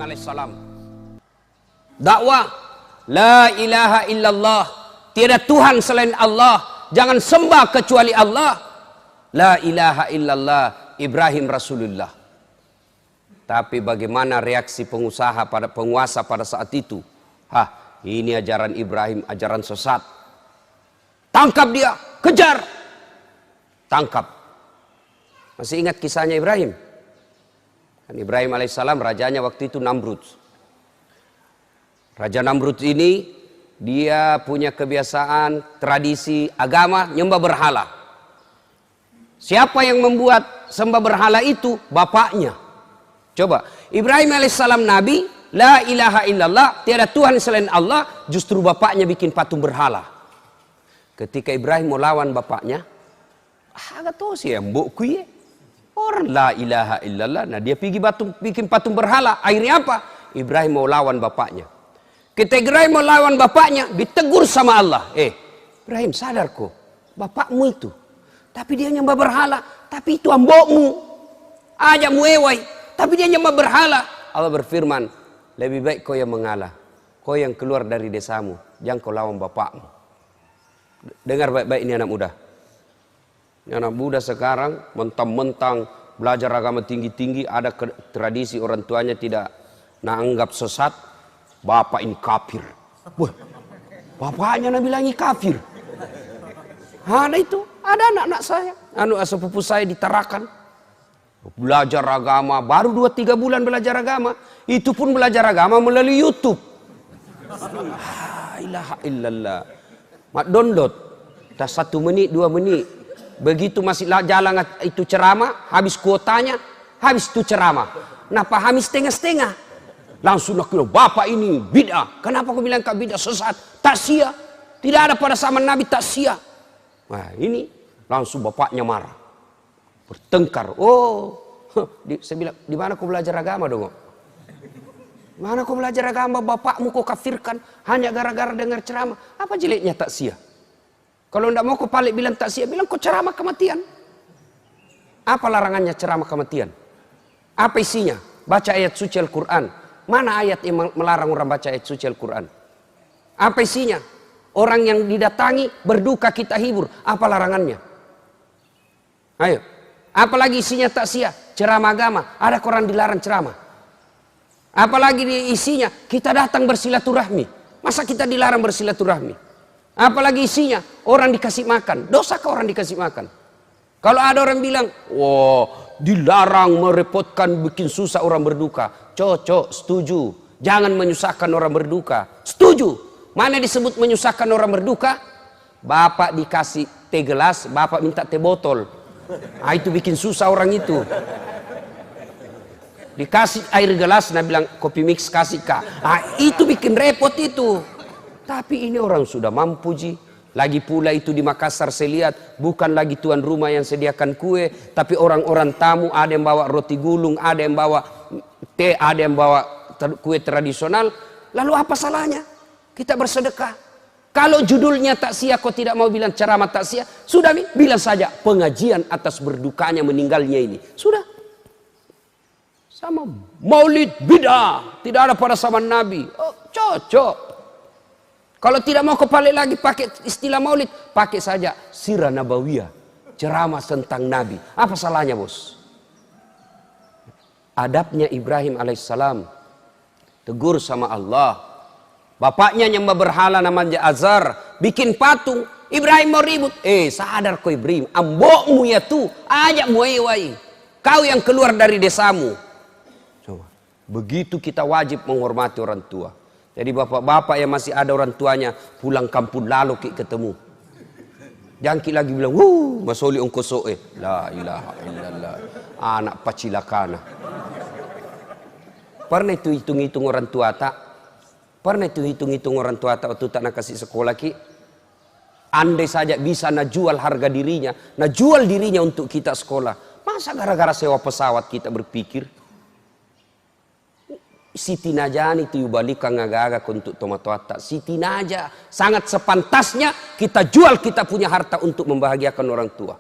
alaihissalam. Dakwah la ilaha illallah, tiada Tuhan selain Allah, jangan sembah kecuali Allah. La ilaha illallah, Ibrahim Rasulullah. Tapi bagaimana reaksi penguasa pada saat itu? Ini ajaran Ibrahim, ajaran sesat. Tangkap dia, kejar. Tangkap. Masih ingat kisahnya Ibrahim? Kan Ibrahim alaihissalam rajanya waktu itu Namrud. Raja Namrud ini dia punya kebiasaan, tradisi, agama nyembah berhala. Siapa yang membuat sembah berhala itu? Bapaknya. Coba, Ibrahim alaihissalam nabi, la ilaha illallah, tiada Tuhan selain Allah, justru bapaknya bikin patung berhala. Ketika Ibrahim mau lawan bapaknya, agak tahu sih mbok kuye. Orang la ilaha illallah, nah dia bikin patung berhala. Akhirnya apa? Ibrahim mau lawan bapaknya. Ketika Ibrahim mau lawan bapaknya, ditegur sama Allah. Ibrahim sadar kok, bapakmu itu. Tapi dia nyembah berhala. Tapi itu ambokmu. Ajak muewai. Tapi dia nyembah berhala. Allah berfirman, lebih baik kau yang mengalah. Kau yang keluar dari desamu. Jangan kau lawan bapakmu. Dengar baik-baik ini anak muda. Ini anak muda sekarang mentang-mentang belajar agama tinggi-tinggi. Ada tradisi orang tuanya tidak anggap sesat. Bapak ini kafir. Wah, bapaknya bilangi kafir. Ada itu, ada anak-anak saya, sepupu saya di Tarakan. Belajar agama, baru 2-3 bulan belajar agama. Itu pun belajar agama melalui YouTube. La ilaha illallah. Mak download, tak 1 menit, 2 menit. Begitu masih jalan itu ceramah, habis kuotanya, habis itu ceramah. Nah, pahami setengah-setengah. Langsung nak bilang, bapak ini bid'ah. Kenapa aku bilang kau bid'ah, sesat? Taksiyah. Tidak ada pada zaman Nabi taksiyah. Nah ini langsung bapaknya marah. Bertengkar. Saya bilang, di mana kau belajar agama dong? Mana kau belajar agama, bapakmu kau kafirkan hanya gara-gara dengar ceramah. Apa jeleknya taksiyah? Kalau tidak mau kau balik bilang taksiyah, bilang kau ceramah kematian. Apa larangannya ceramah kematian? Apa isinya? Baca ayat suci Al-Quran. Mana ayat yang melarang orang baca ayat suci Al-Quran? Apa isinya? Orang yang didatangi berduka kita hibur. Apa larangannya? Ayo. Apalagi isinya taksiyah, ceramah agama. Ada orang dilarang ceramah. Apalagi isinya kita datang bersilaturahmi. Masa kita dilarang bersilaturahmi? Apalagi isinya orang dikasih makan. Dosakah orang dikasih makan? Kalau ada orang bilang, dilarang merepotkan, bikin susah orang berduka. Cocok, setuju. Jangan menyusahkan orang berduka. Setuju. Mana disebut menyusahkan orang berduka? Bapak dikasih teh gelas, bapak minta teh botol. Itu bikin susah orang itu. Dikasih air gelas, nah bilang kopi mix kasih kak. Itu bikin repot itu. Tapi ini orang sudah mampu ji. Lagi pula itu di Makassar saya lihat bukan lagi tuan rumah yang sediakan kue, tapi orang-orang tamu, ada yang bawa roti gulung, ada yang bawa teh, ada yang bawa kue tradisional. Lalu apa salahnya kita bersedekah? Kalau judulnya taksiyah kau tidak mau bilang ceramah taksiyah, sudah bilang saja pengajian atas berdukanya meninggalnya ini. Sudah. Sama maulid bid'ah, tidak ada pada zaman Nabi. Cocok. Kalau tidak mau kepalik lagi pakai istilah maulid, pakai saja sirah nabawiyah, ceramah tentang Nabi. Apa salahnya bos? Adabnya Ibrahim alaihissalam, tegur sama Allah. Bapaknya nyembah berhala namanya Azar, bikin patung. Ibrahim mau ribut. Sadar kau Ibrahim, ambokmu ya tuh, ajak muewai. Kau yang keluar dari desamu. Coba. Begitu kita wajib menghormati orang tua. Jadi bapak-bapak yang masih ada orang tuanya pulang kampung lalu ketemu. Jangan lagi bilang, masoli ongkoso la ilaha illallah. Anak pacilakana. Pernah itu hitung-hitung orang tua tak? Pernah itu hitung-hitung orang tua tak waktu tak nak kasih sekolah ki? Andai saja bisa nak jual harga dirinya, nak jual dirinya untuk kita sekolah. Masa gara-gara sewa pesawat kita berpikir? Siti Najani itu balikan ngagaga untuk tomat-tomat. Siti Naja sangat sepantasnya kita jual kita punya harta untuk membahagiakan orang tua.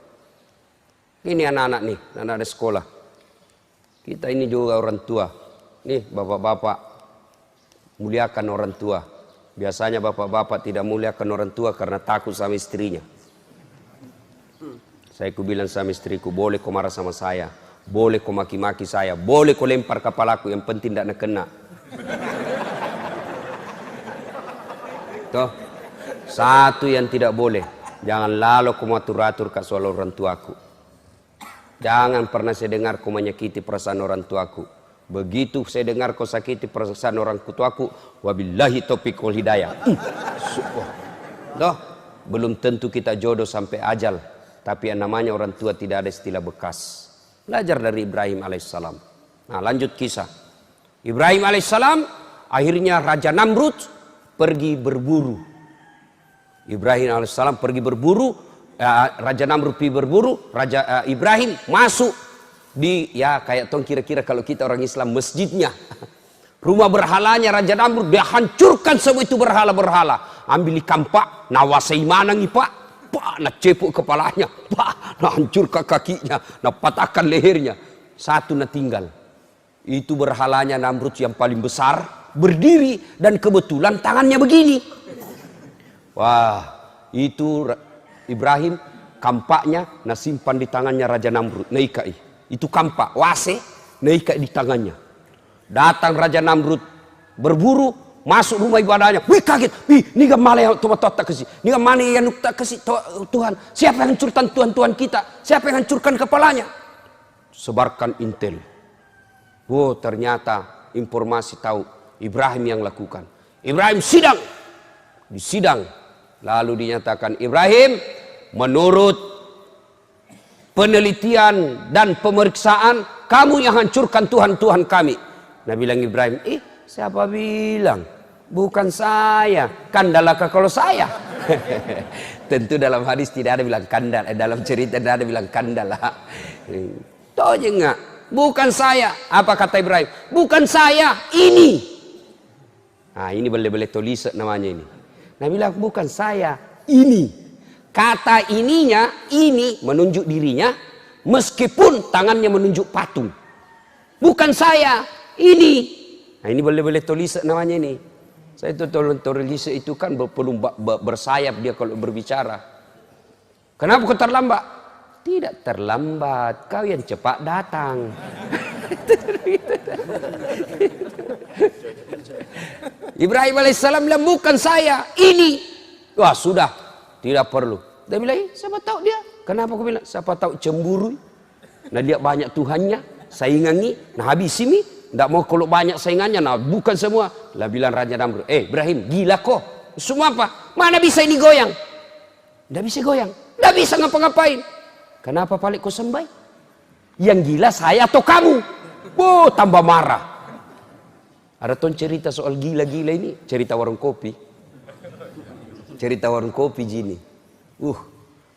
Ini anak-anak nih, anak-anak sekolah. Kita ini juga orang tua. Nih bapak-bapak, muliakan orang tua. Biasanya bapak-bapak tidak muliakan orang tua karena takut sama istrinya. Saya bilang sama istriku, boleh kau marah sama saya, boleh kau maki-maki saya, boleh kau lempar kepalaku, yang penting tidak kena. Toh, satu yang tidak boleh, jangan lalu kau atur-atur ke soal orang tuaku. Jangan pernah saya dengar kau menyakiti perasaan orang tuaku. Begitu saya dengar kau sakiti perasaan orang tuaku, wabillahi taufiq wal hidayah. Toh, belum tentu kita jodoh sampai ajal, tapi yang namanya orang tua tidak ada istilah bekas. Belajar dari Ibrahim alaihissalam. Nah, lanjut kisah. Ibrahim alaihissalam akhirnya Raja Namrud pergi berburu. Ibrahim alaihissalam pergi berburu, Raja Namrud pergi berburu, Raja Ibrahim masuk di, ya kayak tong kira-kira kalau kita orang Islam, masjidnya. Rumah berhalanya Raja Namrud, dia hancurkan semua itu berhala-berhala. Ambil ikan pak, nawasai manang pak, nak cepuk kepalanya, pak, nak hancurkan kakinya, nak patahkan lehernya. Satu nak tinggal. Itu berhalanya Namrud yang paling besar, berdiri dan kebetulan tangannya begini. Wah, itu Ibrahim kampaknya nah simpan di tangannya Raja Namrud, naikai. Itu kampak wase naikai di tangannya. Datang Raja Namrud berburu, masuk rumah ibadahnya. Wih kaget, wih ini gamale yang tak kasih, ini gamale yang tak kasih Tuhan. Siapa yang hancurkan Tuhan kita? Siapa yang hancurkan kepalanya? Sebarkan intel. Oh ternyata informasi tahu Ibrahim yang lakukan. Ibrahim sidang, disidang, lalu dinyatakan Ibrahim menurut penelitian dan pemeriksaan kamu yang hancurkan Tuhan kami. Nah bilang Ibrahim, siapa bilang? Bukan saya. Kandalakah kalau saya? Tentu dalam hadis tidak ada bilang kandal. Dalam cerita tidak ada bilang kandal. Tahu aja enggak? Bukan saya. Apa kata Ibrahim? Bukan saya. Ini. Nah ini boleh tulis namanya ini. Nah bilang bukan saya. Ini. Kata ininya, ini menunjuk dirinya. Meskipun tangannya menunjuk patung. Bukan saya. Ini. Nah ini boleh tulis namanya ini. Saya itu tulis itu kan perlu bersayap dia kalau berbicara. Kenapa kau terlambat? Tidak terlambat, kau yang cepat datang. Ibrahim alaihissalam bilang bukan saya, ini. Wah sudah, tidak perlu. Dia bilang, siapa tahu dia? Kenapa kau bilang? Siapa tahu cemburu. Nah dia banyak Tuhannya, saingannya, nah habis ini. Tidak mau kalau banyak saingannya, nah bukan semua. Lah bilang Raja Namrud, Ibrahim gila kok. Semua apa? Mana bisa ini goyang? Tidak bisa goyang, tidak bisa ngapa-ngapain. Kenapa paling kau sembah? Yang gila saya atau kamu? Oh tambah marah. Ada ton cerita soal gila-gila ini, cerita warung kopi. Cerita warung kopi gini.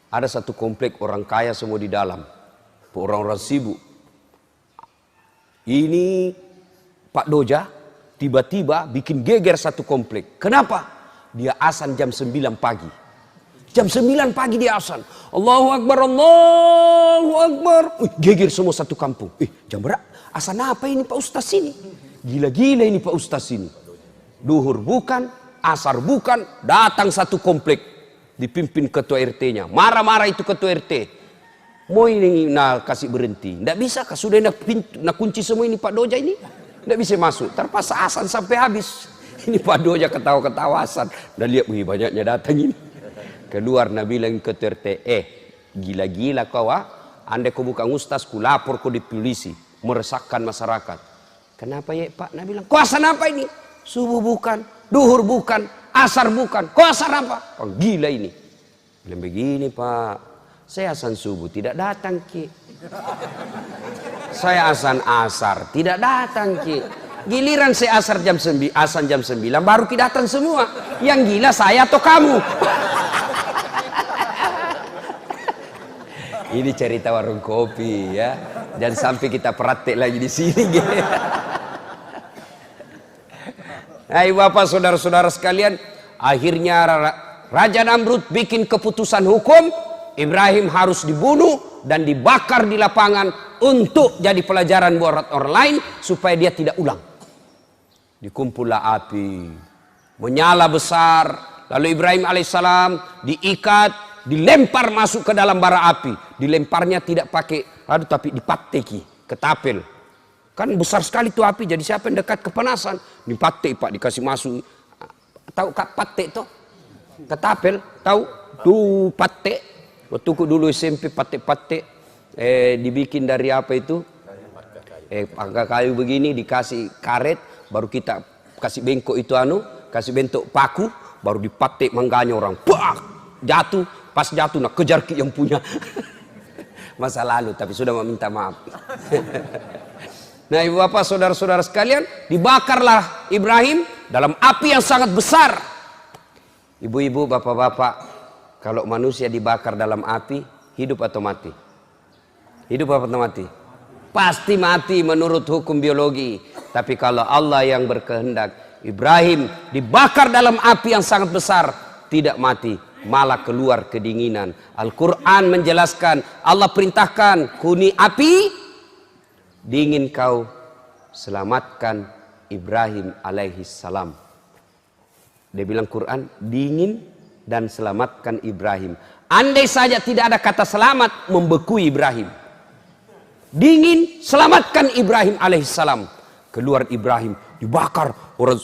Ada satu komplek orang kaya semua di dalam. Orang-orang sibuk. Ini Pak Doja tiba-tiba bikin geger satu komplek. Kenapa? Dia azan jam 9 pagi. Jam 9 pagi dia azan. Allahu Akbar, Allahu Akbar. Geger semua satu kampung. Jam berapa? Azan apa ini Pak Ustaz ini? Gila-gila ini Pak Ustaz ini. Duhur bukan, asar bukan, datang satu komplek. Dipimpin ketua RT-nya. Marah-marah itu ketua RT. Mau ini kasih berhenti. Tidak bisa, sudah nak kunci semua ini Pak Doja ini. Tidak bisa masuk, terpaksa azan sampai habis. Ini Pak Doja ketawa-ketawa azan. Dan lihat, wih banyaknya datang ini. Keluar Nabi bilang ke RT, gila-gila kau andai kau bukan ustaz, ku lapor kau di polisi. Meresahkan masyarakat. Kenapa ya Pak? Nabi bilang, kau azan apa ini? Subuh bukan, duhur bukan, asar bukan. Kau asar apa? Oh, gila ini. Bilang begini Pak, saya azan subuh tidak datang Ki. Saya azan asar tidak datang Ki. Giliran saya asar jam 9, azan jam 9 baru Ki datang semua. Yang gila saya atau kamu? Ini cerita warung kopi ya. Jangan sampai kita praktek lagi di sini. Hai Bapak saudara-saudara sekalian, akhirnya Raja Namrud bikin keputusan hukum, Ibrahim harus dibunuh dan dibakar di lapangan untuk jadi pelajaran buat orang lain supaya dia tidak ulang. Dikumpullah api, menyala besar. Lalu Ibrahim alaihissalam diikat, dilempar masuk ke dalam bara api. Dilemparnya tidak pakai tapi dipateki, ketapel. Kan besar sekali tuh api, jadi siapa yang dekat kepanasan, dipatek Pak, dikasih masuk. Tahu kak patek tuh? Ketapel, tahu? Tuh patek. Waktu dulu SMP patek-patek, dibikin dari apa itu? Pakai kayu begini, dikasih karet, baru kita kasih bengkok itu kasih bentuk paku, baru dipatek mangganya orang. Bah! Jatuh, pas jatuh nak kejar yang punya. Masa lalu, tapi sudah meminta maaf. Nah, ibu bapak, saudara-saudara sekalian, dibakarlah Ibrahim dalam api yang sangat besar. Ibu-ibu, bapak-bapak, kalau manusia dibakar dalam api, hidup atau mati? Hidup atau mati? Pasti mati menurut hukum biologi. Tapi kalau Allah yang berkehendak, Ibrahim dibakar dalam api yang sangat besar, tidak mati, malah keluar kedinginan. Al-Quran menjelaskan, Allah perintahkan, kuni api, dingin kau, selamatkan Ibrahim alaihi salam. Dia bilang Quran, dingin dan selamatkan Ibrahim. Andai saja tidak ada kata selamat, membeku Ibrahim. Dingin, selamatkan Ibrahim alaihi salam. Keluar Ibrahim, dibakar. Orang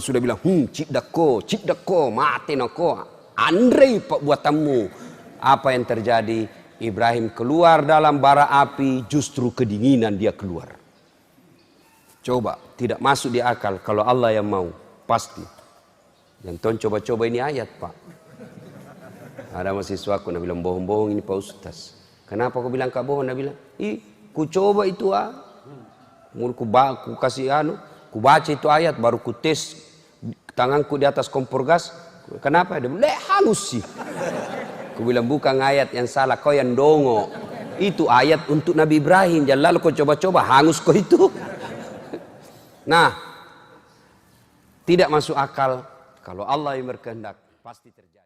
sudah bilang, cik dako, mati nako. Andre pak buatanmu. Apa yang terjadi? Ibrahim keluar dalam bara api, justru kedinginan dia keluar. Coba, tidak masuk di akal. Kalau Allah yang mau, pasti. Yang tuan coba-coba ini ayat Pak. Ada mahasiswaku, nak bilang bohong-bohong ini Pak Ustaz. Kenapa kau bilang kak bohong? Nak bilang, ku coba itu ku kasih ku baca itu ayat, baru ku tes tanganku di atas kompor gas. Kenapa? Dia bilang, halus sih. Aku bilang bukan ayat yang salah, kau yang dongo. Itu ayat untuk Nabi Ibrahim. Jangan lalu kau coba-coba hangus kau itu. Nah, tidak masuk akal. Kalau Allah yang berkehendak, pasti terjadi.